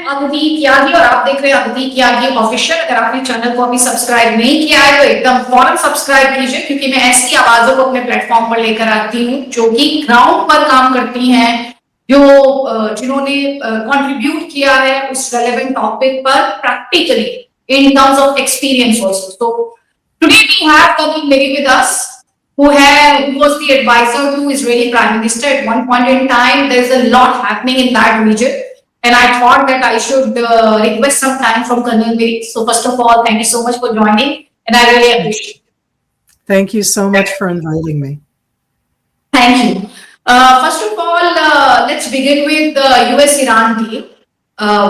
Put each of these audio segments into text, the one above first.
अदिति त्यागी और आप देख रहे हैं अदिति त्यागी ऑफिशियल। अगर आपने चैनल को अभी सब्सक्राइब नहीं किया है तो एकदम फौरन सब्सक्राइब कीजिए, क्योंकि मैं ऐसी आवाजों को अपने प्लेटफॉर्म पर लेकर आती हूँ जो कि ग्राउंड पर काम करती हैं, जो जिन्होंने कंट्रीब्यूट किया है उस रेलेवेंट टॉपिक पर practically in terms of experience also. So today we have Col Miri with us, who was the advisor to Israeli Prime Minister at one point in time. There's a lot happening in that region, and I thought that I should request some time from Colonel Miri. So first of all, thank you so much for joining, and I really appreciate it. Thank you so much for inviting me. Thank you. First of all, let's begin with the US-Iran deal.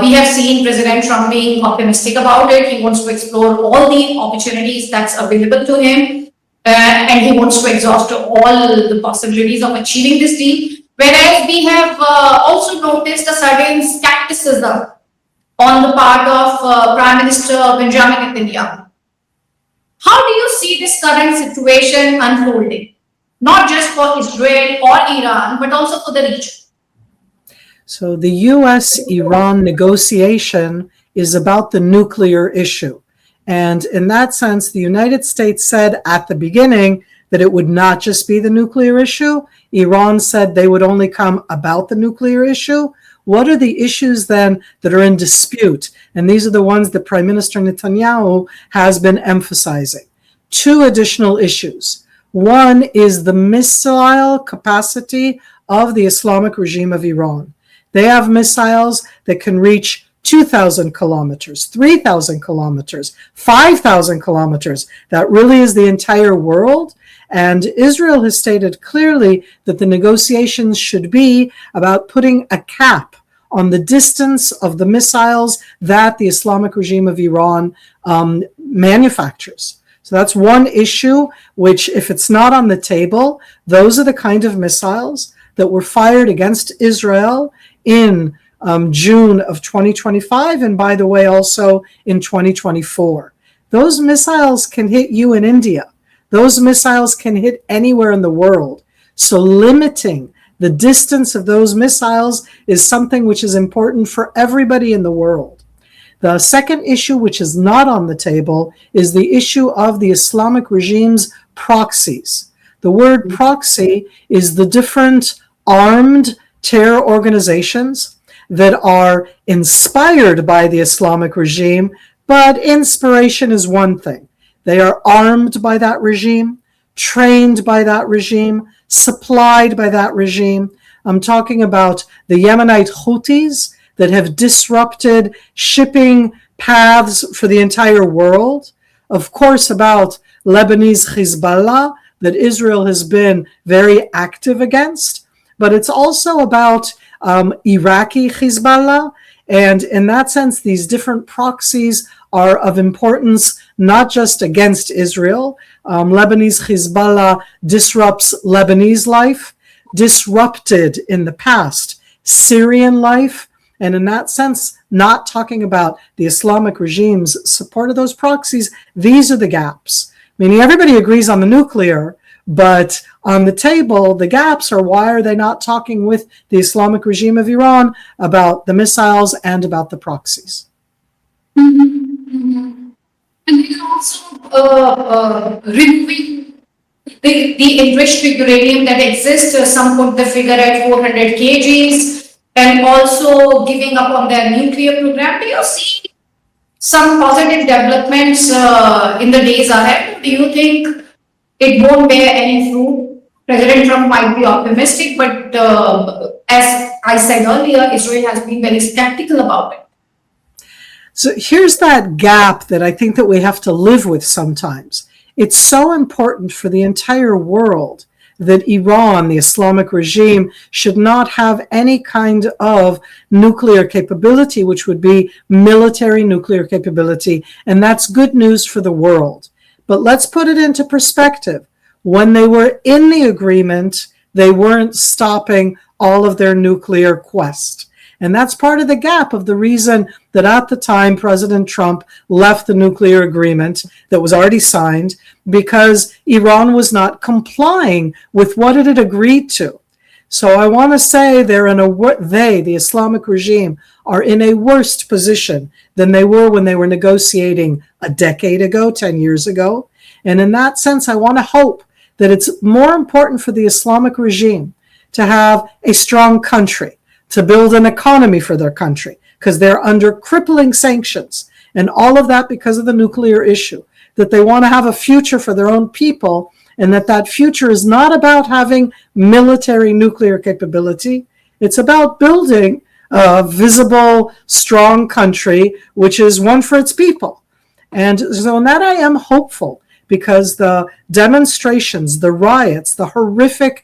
We have seen President Trump being optimistic about it. He wants to explore all the opportunities that's available to him, and he wants to exhaust all the possibilities of achieving this deal. Whereas we have also noticed a certain skepticism on the part of Prime Minister Benjamin Netanyahu. How do you see this current situation unfolding, not just for Israel or Iran, but also for the region? So the US-Iran negotiation is about the nuclear issue. And in that sense, the United States said at the beginning that it would not just be the nuclear issue. Iran said they would only come about the nuclear issue. What are the issues then that are in dispute? And these are the ones that Prime Minister Netanyahu has been emphasizing. Two additional issues. One is the missile capacity of the Islamic regime of Iran. They have missiles that can reach 2,000 kilometers, 3,000 kilometers, 5,000 kilometers. That really is the entire world. And Israel has stated clearly that the negotiations should be about putting a cap on the distance of the missiles that the Islamic regime of Iran manufactures. So that's one issue, which if it's not on the table, those are the kind of missiles that were fired against Israel in June of 2025, and by the way, also in 2024. Those missiles can hit you in India. Those missiles can hit anywhere in the world. So limiting the distance of those missiles is something which is important for everybody in the world. The second issue, which is not on the table, is the issue of the Islamic regime's proxies. The word proxy is the different armed terror organizations that are inspired by the Islamic regime, but inspiration is one thing. They are armed by that regime, trained by that regime, supplied by that regime. I'm talking about the Yemenite Houthis that have disrupted shipping paths for the entire world. Of course, about Lebanese Hezbollah that Israel has been very active against. But it's also about Iraqi Hezbollah. And in that sense, these different proxies are of importance, not just against Israel. Lebanese Hezbollah disrupts Lebanese life, disrupted in the past Syrian life. And in that sense, not talking about the Islamic regime's support of those proxies, these are the gaps. Meaning everybody agrees on the nuclear, but on the table, the gaps are why are they not talking with the Islamic regime of Iran about the missiles and about the proxies? And then also removing the enriched uranium that exists. Some put the figure at 400 kgs, and also giving up on their nuclear program. Do you see some positive developments in the days ahead? Do you think it won't bear any fruit? President Trump might be optimistic, but as I said earlier, Israel has been very skeptical about it. So here's that gap that I think that we have to live with sometimes. It's so important for the entire world that Iran, the Islamic regime, should not have any kind of nuclear capability, which would be military nuclear capability. And that's good news for the world. But let's put it into perspective. When they were in the agreement, they weren't stopping all of their nuclear quest. And that's part of the gap of the reason that at the time President Trump left the nuclear agreement that was already signed, because Iran was not complying with what it had agreed to. So I want to say the Islamic regime, are in a worse position than they were when they were negotiating a decade ago, 10 years ago. And in that sense, I want to hope that it's more important for the Islamic regime to have a strong country, to build an economy for their country, because they're under crippling sanctions, and all of that because of the nuclear issue, that they want to have a future for their own people, and that future is not about having military nuclear capability. It's about building a visible, strong country, which is one for its people. And so in that I am hopeful, because the demonstrations, the riots, the horrific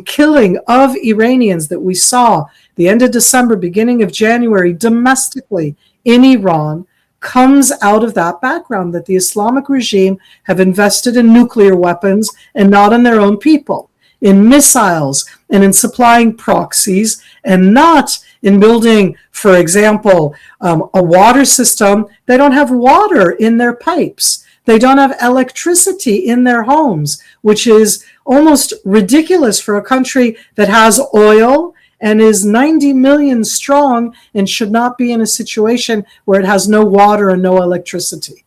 killing of Iranians that we saw the end of December, beginning of January, domestically in Iran, comes out of that background, that the Islamic regime have invested in nuclear weapons and not in their own people, in missiles and in supplying proxies, and not in building, for example, a water system. They don't have water in their pipes. They don't have electricity in their homes, which is almost ridiculous for a country that has oil and is 90 million strong and should not be in a situation where it has no water and no electricity.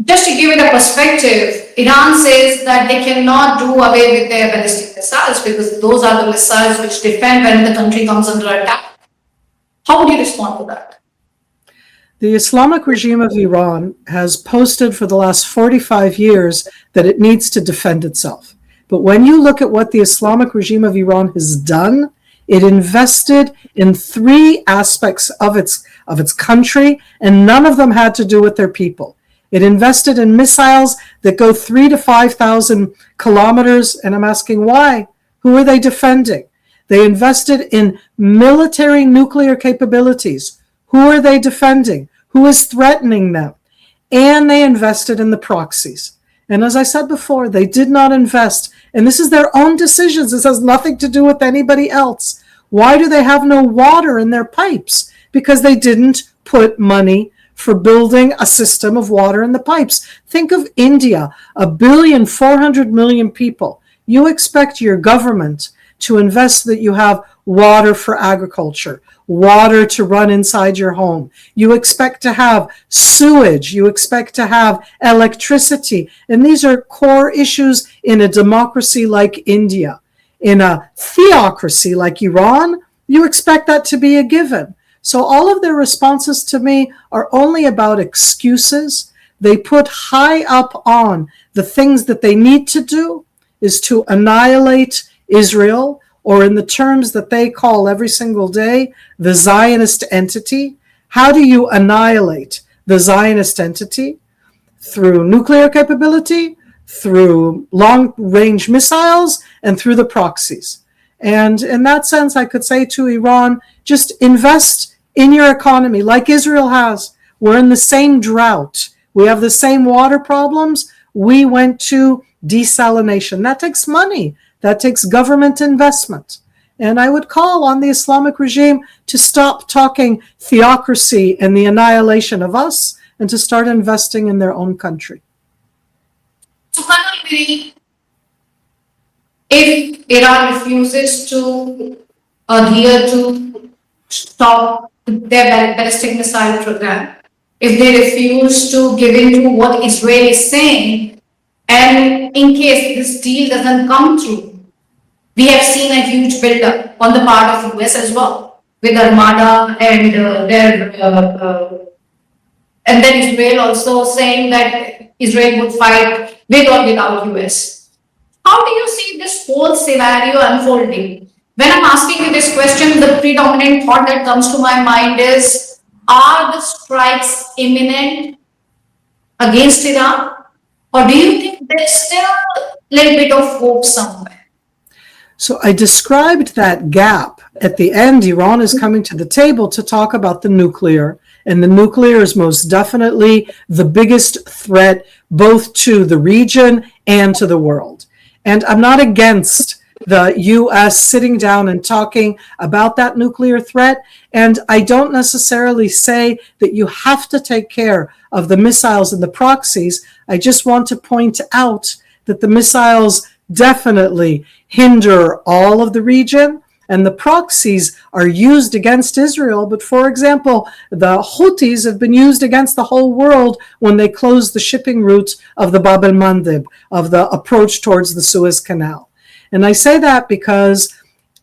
Just to give it a perspective, Iran says that they cannot do away with their ballistic missiles because those are the missiles which defend when the country comes under attack. How would you respond to that? The Islamic regime of Iran has posted for the last 45 years that it needs to defend itself. But when you look at what the Islamic regime of Iran has done, it invested in three aspects of its country, and none of them had to do with their people. It invested in missiles that go 3,000 to 5,000 kilometers, and I'm asking why? Who are they defending? They invested in military nuclear capabilities. Who are they defending? Who is threatening them? And they invested in the proxies. And as I said before, they did not invest, and this is their own decisions. This has nothing to do with anybody else. Why do they have no water in their pipes? Because they didn't put money for building a system of water in the pipes. Think of India, 1,400,000,000 people. You expect your government to invest that you have water for agriculture, water to run inside your home. You expect to have sewage. You expect to have electricity. And these are core issues in a democracy like India. In a theocracy like Iran, you expect that to be a given. So all of their responses to me are only about excuses. They put high up on the things that they need to do is to annihilate Israel, or in the terms that they call every single day, the Zionist entity. How do you annihilate the Zionist entity? Through nuclear capability, through long-range missiles, and through the proxies. And in that sense, I could say to Iran, just invest in your economy like Israel has. We're in the same drought. We have the same water problems. We went to desalination. That takes money. That takes government investment. And I would call on the Islamic regime to stop talking theocracy and the annihilation of us and to start investing in their own country. So, Col Miri, if Iran refuses to adhere to stop their ballistic missile program, if they refuse to give in to what Israel is saying, and in case this deal doesn't come through, we have seen a huge build-up on the part of US as well, with Armada and and then Israel also saying that Israel would fight with or without US. How do you see this whole scenario unfolding? When I'm asking you this question, the predominant thought that comes to my mind is, are the strikes imminent against Iran? Or do you think there's still a little bit of hope somewhere? So I described that gap. At the end, Iran is coming to the table to talk about the nuclear, and the nuclear is most definitely the biggest threat both to the region and to the world. And I'm not against the US sitting down and talking about that nuclear threat, and I don't necessarily say that you have to take care of the missiles and the proxies. I just want to point out that the missiles definitely hinder all of the region, and the proxies are used against Israel. But for example, the Houthis have been used against the whole world when they closed the shipping route of the Bab el Mandeb, of the approach towards the Suez Canal. And I say that because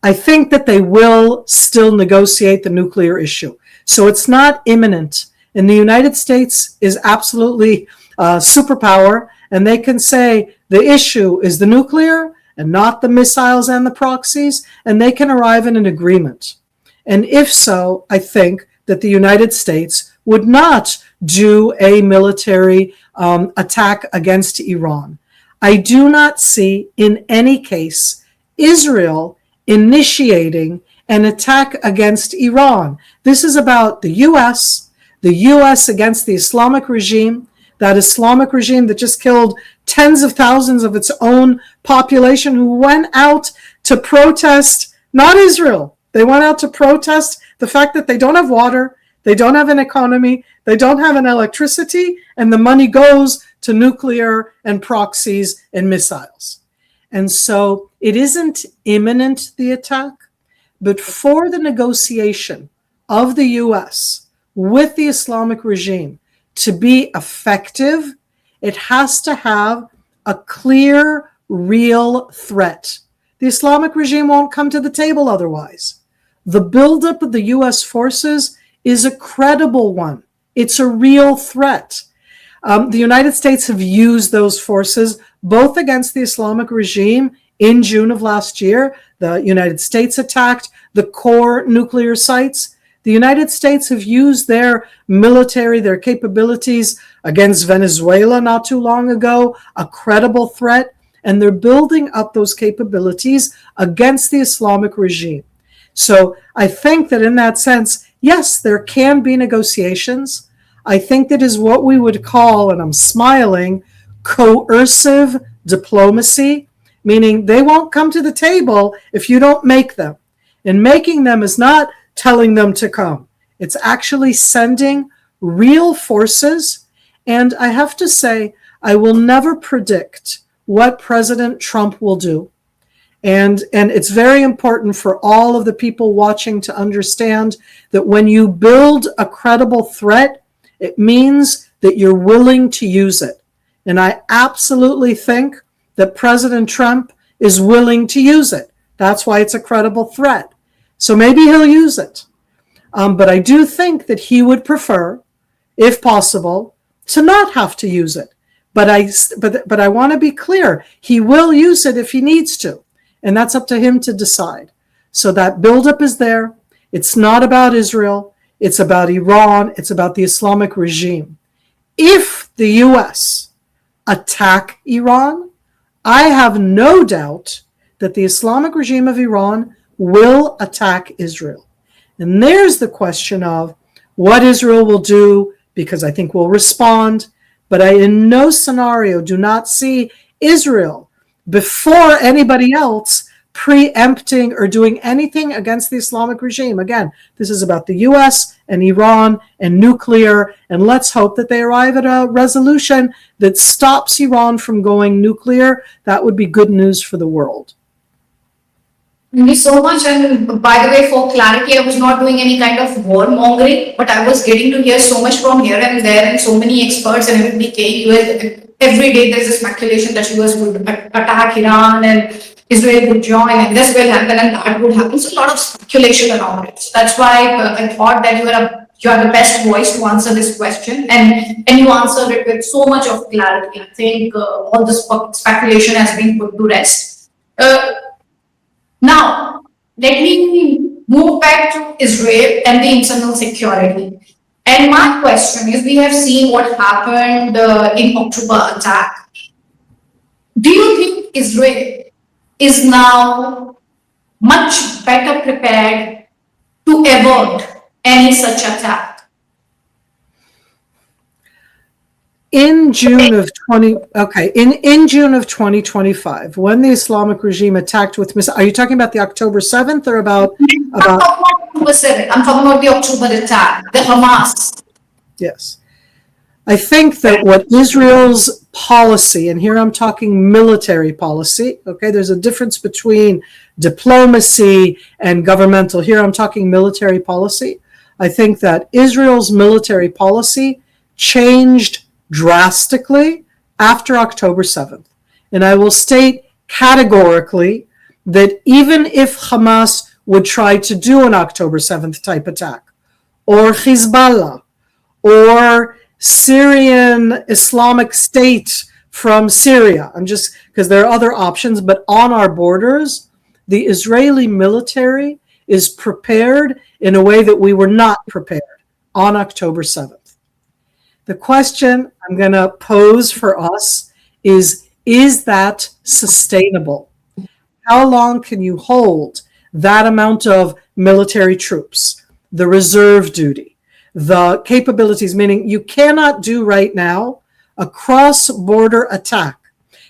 I think that they will still negotiate the nuclear issue. So it's not imminent. And the United States is absolutely a superpower, and they can say the issue is the nuclear and not the missiles and the proxies, and they can arrive in an agreement. And if so, I think that the United States would not do a military attack against Iran. I do not see in any case Israel initiating an attack against Iran. This is about the US against the Islamic regime, that Islamic regime that just killed tens of thousands of its own population, who went out to protest, not Israel. They went out to protest the fact that they don't have water, they don't have an economy, they don't have an electricity, and the money goes to nuclear and proxies and missiles. And so it isn't imminent, the attack, but for the negotiation of the US with the Islamic regime to be effective, it has to have a clear, real threat. The Islamic regime won't come to the table otherwise. The buildup of the US forces is a credible one. It's a real threat. The United States have used those forces both against the Islamic regime. In June of last year, the United States attacked the core nuclear sites. The United States have used their military, their capabilities against Venezuela not too long ago, a credible threat, and they're building up those capabilities against the Islamic regime. So I think that in that sense, yes, there can be negotiations. I think that is what we would call, and I'm smiling, coercive diplomacy, meaning they won't come to the table if you don't make them. And making them is not telling them to come. It's actually sending real forces. And I have to say, I will never predict what President Trump will do. And it's very important for all of the people watching to understand that when you build a credible threat, it means that you're willing to use it. And I absolutely think that President Trump is willing to use it. That's why it's a credible threat. So maybe he'll use it. But I do think that he would prefer, if possible, to not have to use it. But I want to be clear. He will use it if he needs to. And that's up to him to decide. So that buildup is there. It's not about Israel. It's about Iran. It's about the Islamic regime. If the US attack Iran, I have no doubt that the Islamic regime of Iran will attack Israel. And there's the question of what Israel will do, because I think we'll respond. But I in no scenario do not see Israel, before anybody else, preempting or doing anything against the Islamic regime. Again, this is about the US and Iran and nuclear, and let's hope that they arrive at a resolution that stops Iran from going nuclear. That would be good news for the world. Thank you so much. And by the way, for clarity, I was not doing any kind of warmongering, but I was getting to hear so much from here and there, and so many experts and everybody came. Every day there's a speculation that US would attack Iran and Israel would join, and this will happen and that would happen. So a lot of speculation around it. So that's why I thought that you are the best voice to answer this question, and you answered it with so much of clarity. I think all this speculation has been put to rest. Now, let me move back to Israel and the internal security. And my question is, we have seen what happened in October attack. Do you think Israel is now much better prepared to avert any such attack? In June of 2025, when the Islamic regime attacked with missiles, are you talking about the October 7th or about I'm talking about October 7th. I'm talking about the October attack, the Hamas. Yes. I think that what Israel's policy, and here I'm talking military policy. Okay, there's a difference between diplomacy and governmental. Here I'm talking military policy. I think that Israel's military policy changed drastically after October 7th. And I will state categorically that even if Hamas would try to do an October 7th type attack, or Hezbollah, or Syrian Islamic State from Syria, I'm just, because there are other options, but on our borders, the Israeli military is prepared in a way that we were not prepared on October 7th. The question I'm going to pose for us is that sustainable? How long can you hold that amount of military troops, the reserve duty, the capabilities, meaning you cannot do right now a cross-border attack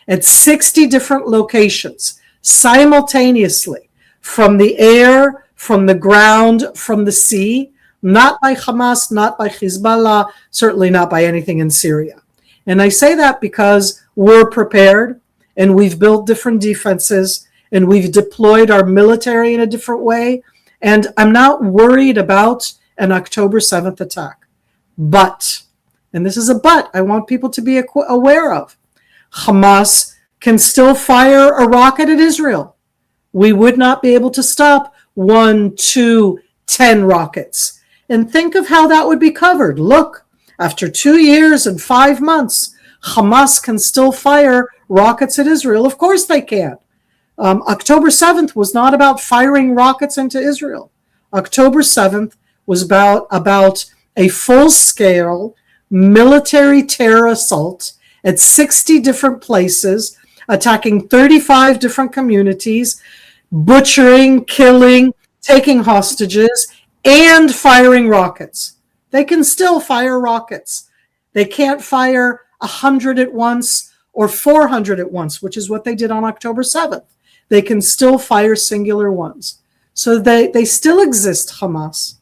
at 60 different locations simultaneously, from the air, from the ground, from the sea, not by Hamas, not by Hezbollah, certainly not by anything in Syria. And I say that because we're prepared and we've built different defenses and we've deployed our military in a different way. And I'm not worried about an October 7th attack. But, and this is a but I want people to be aware of, Hamas can still fire a rocket at Israel. We would not be able to stop 1, 2, 10 rockets. And think of how that would be covered. Look, after 2 years and 5 months, Hamas can still fire rockets at Israel. Of course they can. October 7th was not about firing rockets into Israel. October 7th was about a full-scale military terror assault at 60 different places, attacking 35 different communities, butchering, killing, taking hostages, and firing rockets. They can still fire rockets. They can't fire 100 at once or 400 at once, which is what they did on October 7th. They can still fire singular ones. So they still exist, Hamas.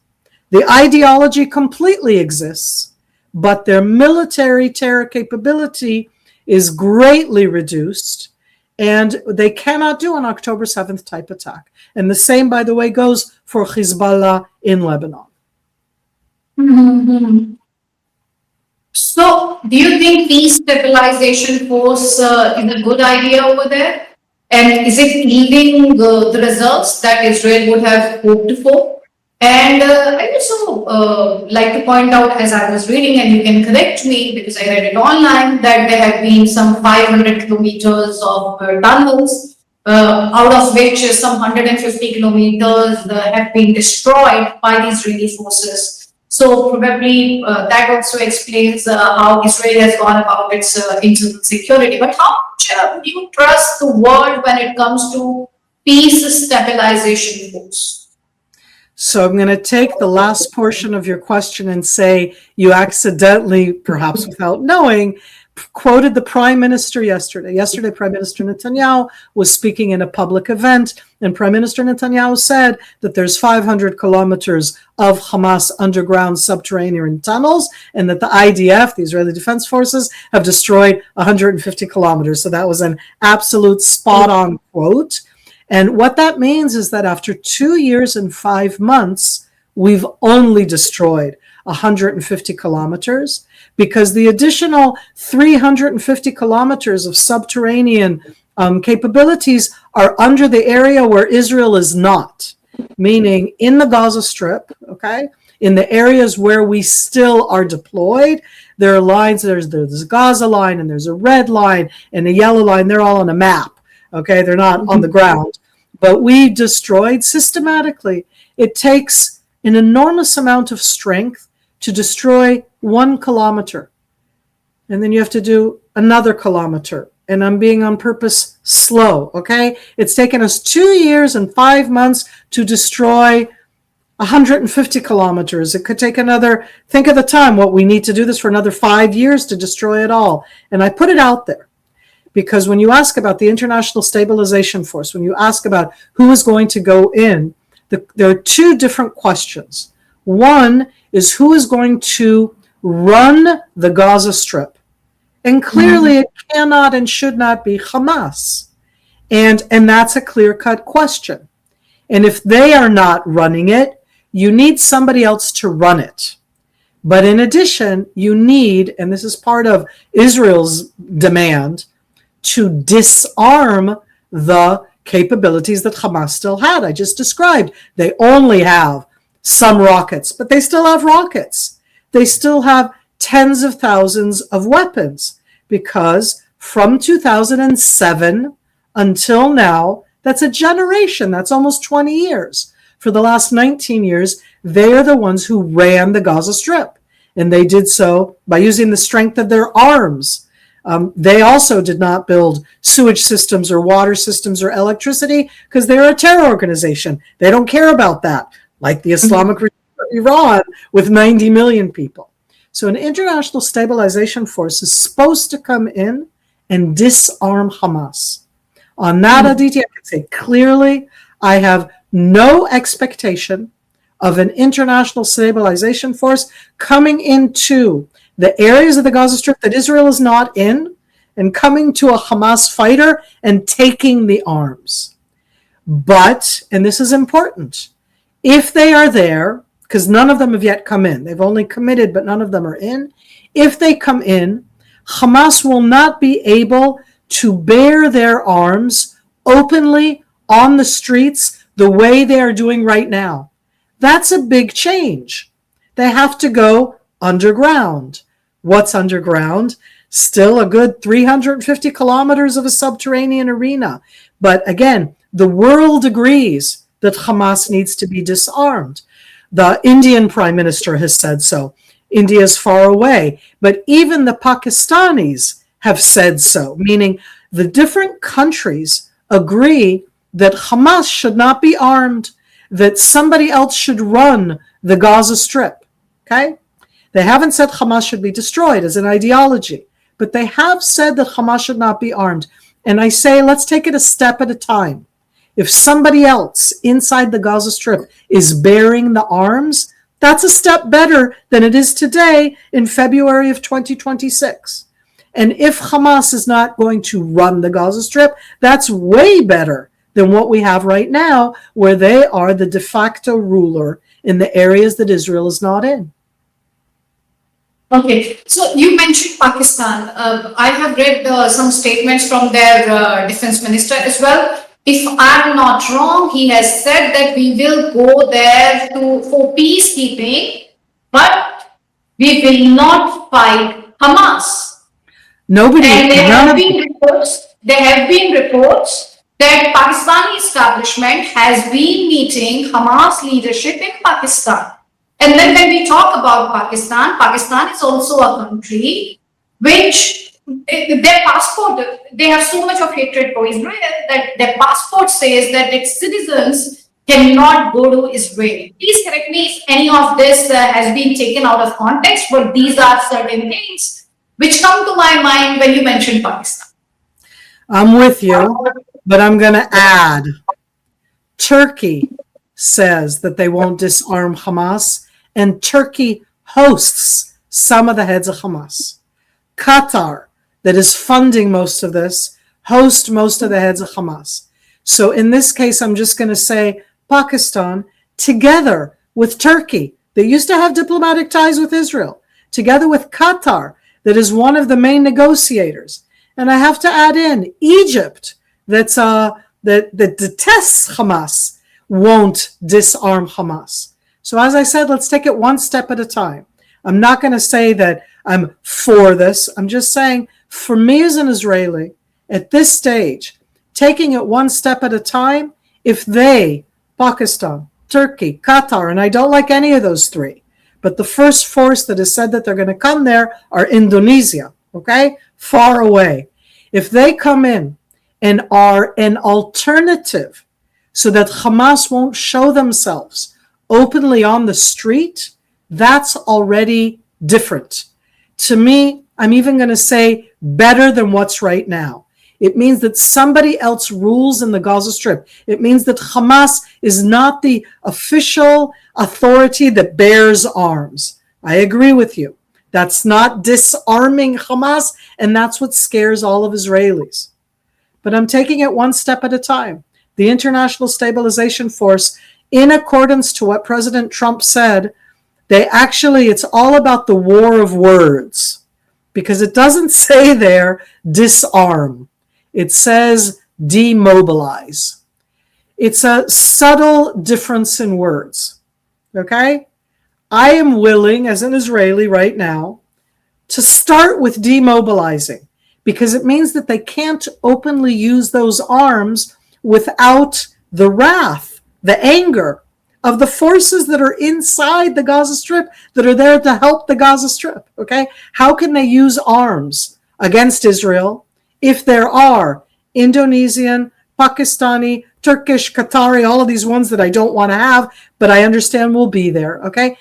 The ideology completely exists, but their military terror capability is greatly reduced, and they cannot do an October 7th type attack. And the same, by the way, goes for Hezbollah in Lebanon. Mm-hmm. So, do you think peace stabilization force is a good idea over there? And is it yielding the results that Israel would have hoped for? And I also like to point out, as I was reading, and you can correct me because I read it online, that there have been some 500 kilometers of tunnels, out of which some 150 kilometers have been destroyed by the Israeli forces. So probably that also explains how Israel has gone about its internal security. But how much do you trust the world when it comes to peace stabilization force? So I'm going to take the last portion of your question and say you accidentally, perhaps without knowing, quoted the Prime Minister yesterday. Yesterday, Prime Minister Netanyahu was speaking in a public event, and Prime Minister Netanyahu said that there's 500 kilometers of Hamas underground subterranean tunnels, and that the IDF, the Israeli Defense Forces, have destroyed 150 kilometers. So that was an absolute spot-on quote. And what that means is that after 2 years and 5 months, we've only destroyed 150 kilometers, because the additional 350 kilometers of subterranean capabilities are under the area where Israel is not, meaning in the Gaza Strip, okay, in the areas where we still are deployed. There are lines, there's a Gaza line, and there's a red line, and a yellow line. They're all on a map, okay? They're not on the ground. But we destroyed systematically. It takes an enormous amount of strength to destroy 1 kilometer. And then you have to do another kilometer. And I'm being on purpose slow, okay? It's taken us 2 years and 5 months to destroy 150 kilometers. It could take another, think of the time, what we need to do this for another 5 years to destroy it all. And I put it out there because when you ask about the International Stabilization Force, when you ask about who is going to go in, there are 2 different questions. One is who is going to run the Gaza Strip. And clearly it cannot and should not be Hamas. And that's a clear-cut question. And if they are not running it, you need somebody else to run it. But in addition, you need, and this is part of Israel's demand, to disarm the capabilities that Hamas still had. I just described. They only have some rockets, but they still have rockets. They still have tens of thousands of weapons, because from 2007 until now, that's a generation. That's almost 20 years. For the last 19 years, they are the ones who ran the Gaza Strip. And they did so by using the strength of their arms. They also did not build sewage systems or water systems or electricity, because they're a terror organization. They don't care about that, like the Islamic regime of Iran with 90 million people. So an international stabilization force is supposed to come in and disarm Hamas. On that, Aditi, I can say clearly, I have no expectation of an international stabilization force coming into the areas of the Gaza Strip that Israel is not in, and coming to a Hamas fighter and taking the arms. But, and this is important, if they are there, because none of them have yet come in, they've only committed, but none of them are in. If they come in, Hamas will not be able to bear their arms openly on the streets the way they are doing right now. That's a big change. They have to go underground. What's underground? Still a good 350 kilometers of a subterranean arena. But again, the world agrees that Hamas needs to be disarmed. The Indian Prime Minister has said so. India is far away. But even the Pakistanis have said so, meaning the different countries agree that Hamas should not be armed, that somebody else should run the Gaza Strip. Okay? They haven't said Hamas should be destroyed as an ideology, but they have said that Hamas should not be armed. And I say, let's take it a step at a time. If somebody else inside the Gaza Strip is bearing the arms, that's a step better than it is today in February of 2026. And if Hamas is not going to run the Gaza Strip, that's way better than what we have right now, where they are the de facto ruler in the areas that Israel is not in. Okay, so you mentioned Pakistan. I have read some statements from their defense minister as well. If I'm not wrong, he has said that we will go there for peacekeeping, but we will not fight Hamas. Nobody. And there have been reports that Pakistani establishment has been meeting Hamas leadership in Pakistan. And then when we talk about Pakistan, Pakistan is also a country which their passport, they have so much of hatred for Israel that their passport says that its citizens cannot go to Israel. Please correct me if any of this has been taken out of context, but these are certain things which come to my mind when you mention Pakistan. I'm with you, but I'm going to add, Turkey says that they won't disarm Hamas, and Turkey hosts some of the heads of Hamas. Qatar, that is funding most of this, hosts most of the heads of Hamas. So in this case, I'm just going to say Pakistan, together with Turkey, they used to have diplomatic ties with Israel, together with Qatar, that is one of the main negotiators. And I have to add in Egypt, that detests Hamas, won't disarm Hamas. So as I said, let's take it one step at a time. I'm not going to say that I'm for this. I'm just saying, for me as an Israeli, at this stage, taking it one step at a time, if they, Pakistan, Turkey, Qatar, and I don't like any of those three, but the first force that has said that they're going to come there are Indonesia, okay? Far away. If they come in and are an alternative so that Hamas won't show themselves openly on the street, that's already different. To me, I'm even going to say better than what's right now. It means that somebody else rules in the Gaza Strip. It means that Hamas is not the official authority that bears arms. I agree with you. That's not disarming Hamas, and that's what scares all of Israelis. But I'm taking it one step at a time. The International Stabilization Force, in accordance to what President Trump said, it's all about the war of words, because it doesn't say there disarm. It says demobilize. It's a subtle difference in words. Okay? I am willing, as an Israeli right now, to start with demobilizing, because it means that they can't openly use those arms without the wrath, the anger of the forces that are inside the Gaza Strip, that are there to help the Gaza Strip. Okay? How can they use arms against Israel if there are Indonesian, Pakistani, Turkish, Qatari, all of these ones that I don't want to have, but I understand will be there. Okay?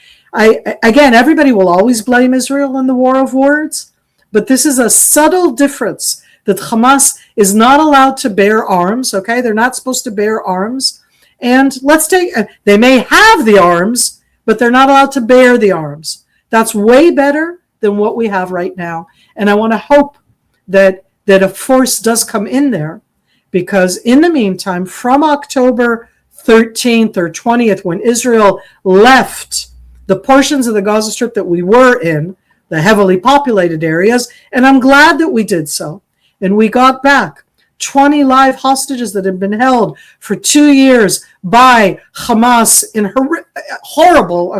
Again, everybody will always blame Israel in the war of words, but this is a subtle difference, that Hamas is not allowed to bear arms. Okay? They're not supposed to bear arms. And they may have the arms, but they're not allowed to bear the arms. That's way better than what we have right now. And I want to hope that a force does come in there, because in the meantime, from October 13th or 20th, when Israel left the portions of the Gaza Strip that we were in, the heavily populated areas, and I'm glad that we did so, and we got back 20 live hostages that had been held for 2 years by Hamas in horrible,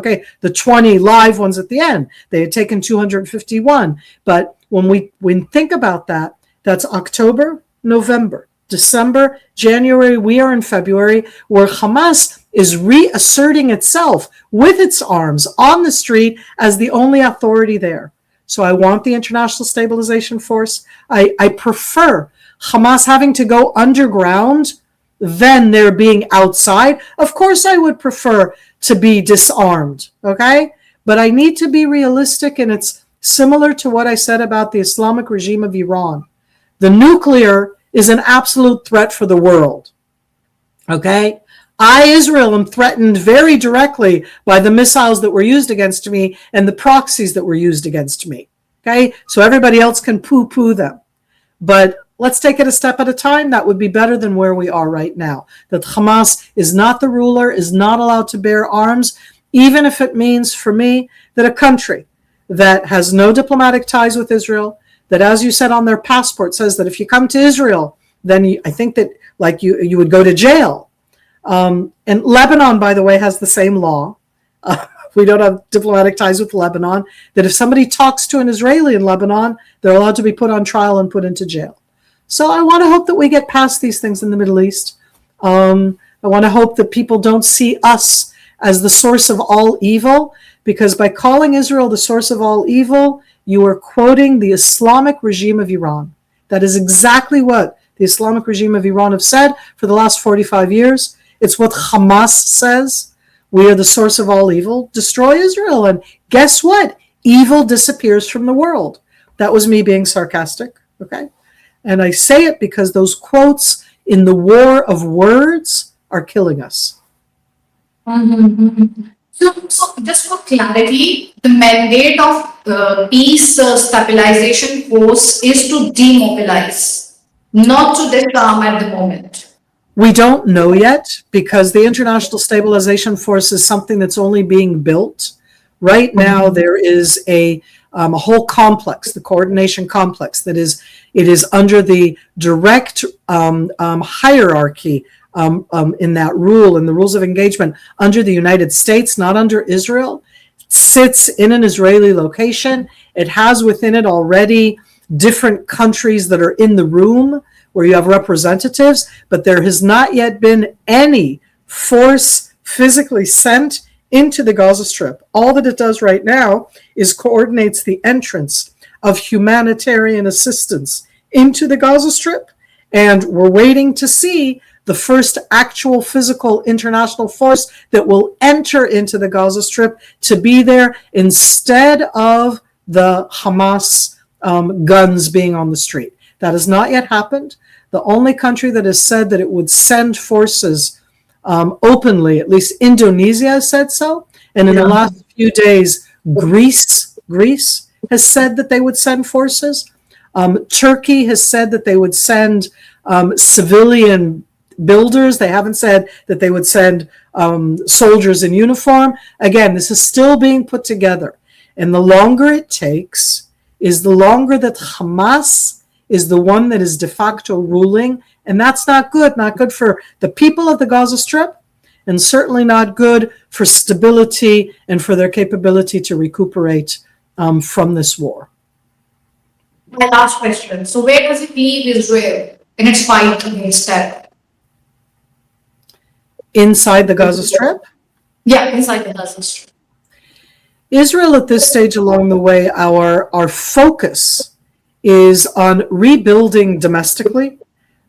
the 20 live ones at the end. They had taken 251. But when we think about that, that's October, November, December, January, we are in February, where Hamas is reasserting itself with its arms on the street as the only authority there. So I want the International Stabilization Force. I prefer Hamas having to go underground than their being outside. Of course, I would prefer to be disarmed, okay? But I need to be realistic, and it's similar to what I said about the Islamic regime of Iran. The nuclear is an absolute threat for the world, okay? Israel, am threatened very directly by the missiles that were used against me and the proxies that were used against me, okay? So everybody else can poo-poo them. But let's take it a step at a time. That would be better than where we are right now. That Hamas is not the ruler, is not allowed to bear arms, even if it means, for me, that a country that has no diplomatic ties with Israel, that, as you said on their passport, says that if you come to Israel, then I think that you would go to jail. And Lebanon, by the way, has the same law. We don't have diplomatic ties with Lebanon, that if somebody talks to an Israeli in Lebanon, they're allowed to be put on trial and put into jail. So I want to hope that we get past these things in the Middle East. I want to hope that people don't see us as the source of all evil, because by calling Israel the source of all evil, you are quoting the Islamic regime of Iran. That is exactly what the Islamic regime of Iran have said for the last 45 years. It's what Hamas says. We are the source of all evil. Destroy Israel. And guess what? Evil disappears from the world. That was me being sarcastic. Okay? And I say it because those quotes in the war of words are killing us. Mm-hmm. So just for clarity, the mandate of the peace stabilization force is to demobilize, not to disarm at the moment. We don't know yet, because the International Stabilization Force is something that's only being built. Right now, there is a whole complex, the coordination complex, it is under the direct hierarchy in that rule, in the rules of engagement, under the United States, not under Israel. It sits in an Israeli location. It has within it already different countries that are in the room, where you have representatives, but there has not yet been any force physically sent into the Gaza Strip. All that it does right now is coordinates the entrance of humanitarian assistance into the Gaza Strip, and we're waiting to see the first actual physical international force that will enter into the Gaza Strip to be there instead of the Hamas guns being on the street. That has not yet happened. The only country that has said that it would send forces openly, at least Indonesia has said so. And in the last few days, Greece has said that they would send forces. Turkey has said that they would send civilian builders. They haven't said that they would send soldiers in uniform. Again, this is still being put together. And the longer it takes is the longer that Hamas is the one that is de facto ruling. And that's not good for the people of the Gaza Strip, and certainly not good for stability and for their capability to recuperate from this war. My last question. So where does it leave Israel in its fight against terror? Inside the Gaza Strip? Yeah, inside the Gaza Strip. Israel at this stage along the way, our focus is on rebuilding domestically.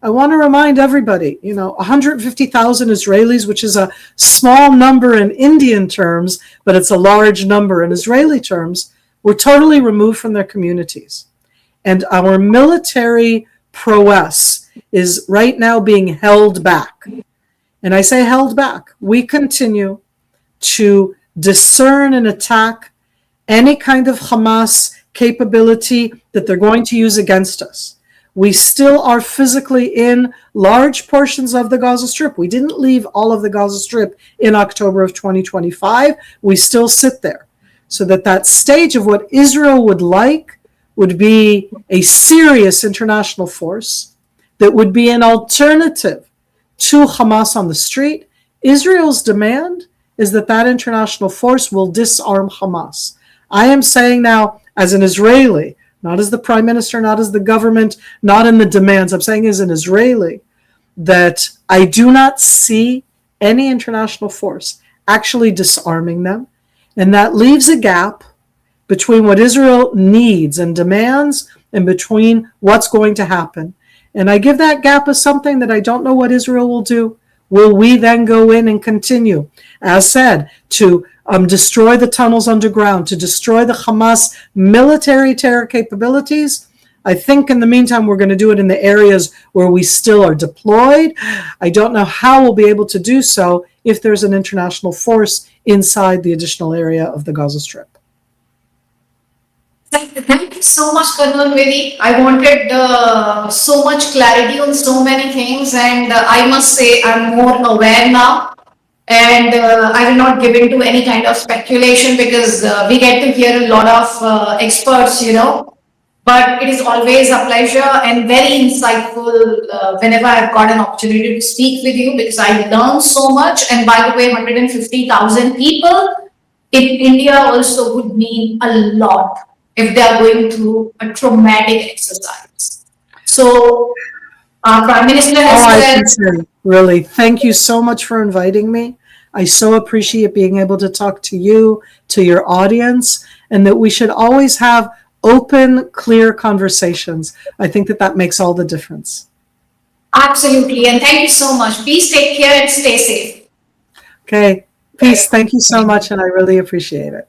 I want to remind everybody, 150,000 Israelis, which is a small number in Indian terms, but it's a large number in Israeli terms, were totally removed from their communities. And our military prowess is right now being held back. And I say held back. We continue to discern and attack any kind of Hamas capability that they're going to use against us. We still are physically in large portions of the Gaza Strip. We didn't leave all of the Gaza Strip in October of 2025. We still sit there. So that stage of what Israel would like would be a serious international force that would be an alternative to Hamas on the street. Israel's demand is that international force will disarm Hamas. I am saying now, as an Israeli, not as the prime minister, not as the government, not in the demands, I'm saying as an Israeli, that I do not see any international force actually disarming them. And that leaves a gap between what Israel needs and demands and between what's going to happen. And I give that gap as something that I don't know what Israel will do. Will we then go in and continue, as said, to destroy the tunnels underground, to destroy the Hamas military terror capabilities? I think in the meantime, we're going to do it in the areas where we still are deployed. I don't know how we'll be able to do so if there's an international force inside the additional area of the Gaza Strip. Thank you so much, Colonel Miri. I wanted so much clarity on so many things, and I must say I'm more aware now. And I will not give into any kind of speculation because we get to hear a lot of experts, But it is always a pleasure and very insightful whenever I've got an opportunity to speak with you, because I learn so much. And by the way, 150,000 people in India also would mean a lot if they are going through a traumatic exercise. So our Prime Minister has said, really, thank you so much for inviting me. I so appreciate being able to talk to you, to your audience, and that we should always have open, clear conversations. I think that makes all the difference. Absolutely. And thank you so much. Please take care and stay safe. Okay. Peace. Thank you so much. And I really appreciate it.